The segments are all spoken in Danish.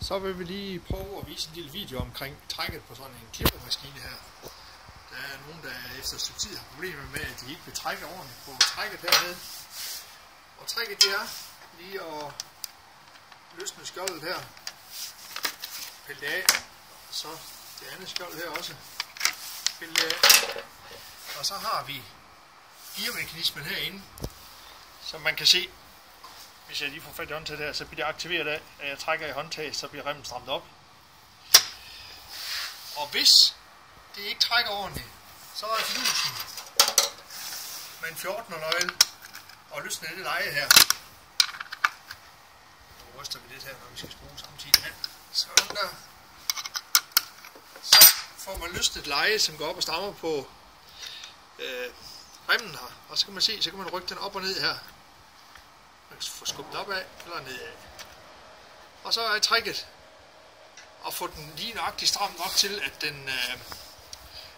Så vil vi lige prøve at vise en lille video omkring trækket på sådan en klippermaskine her. Der er nogen, der efter et stykke tid har problemer med, at de ikke vil trække ordentligt på trækket hernede. Og trækket det er lige at løsne skjoldet her, pille det af, og så det andet skjold her også, pille det af. Og så har vi gearmekanismen herinde, som man kan se. Hvis jeg lige får fat i håndtaget her, så bliver det aktiveret af, at jeg trækker i håndtaget, så bliver remmen strammet op. Og hvis det ikke trækker ordentligt, så er fidusen med en 14'er nøgle og løsne det leje her. Nu ryster vi lidt her, når vi skal skrue samtidig her. Sådan der. Så får man løsnet leje, som går op og strammer på remmen her. Og så kan man se, så kan man rykke den op og ned her. Man kan få skubbet op af eller nedad. Og så er tricket at få den lige nøjagtigt stram nok til, at den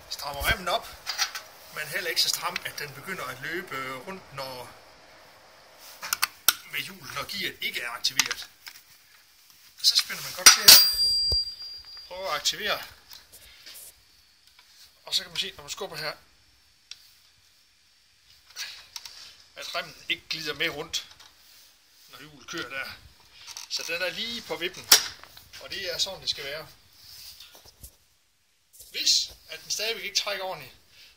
strammer remmen op, men heller ikke så stram, at den begynder at løbe rundt, når med hjulet, når gearet ikke er aktiveret. Og så spænder man godt til her. Prøv at aktivere. Og så kan man se, når man skubber her, at remmen ikke glider med rundt, når hjulet kører der. Så den er lige på vippen, og det er sådan, det skal være. Hvis at den stadigvæk ikke trækker ordentligt,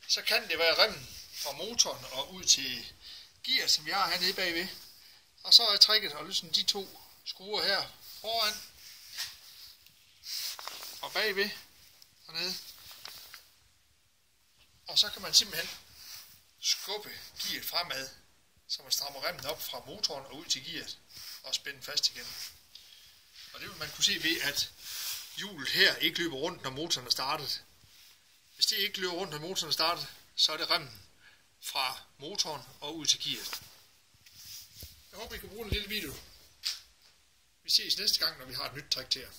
så kan det være remmen fra motoren og ud til gear, som vi har hernede bagved. Og så er tricket at løsne de to skruer her foran og bagved hernede. Og så kan man simpelthen skubbe gearet fremad, så man strammer remmen op fra motoren og ud til gearet og spænde den fast igen. Og det vil man kunne se ved, at hjulet her ikke løber rundt, når motoren er startet. Hvis det ikke løber rundt, når motoren er startet, så er det remmen fra motoren og ud til gearet. Jeg håber, I kan bruge en lille video. Vi ses næste gang, når vi har et nyt trick til jer.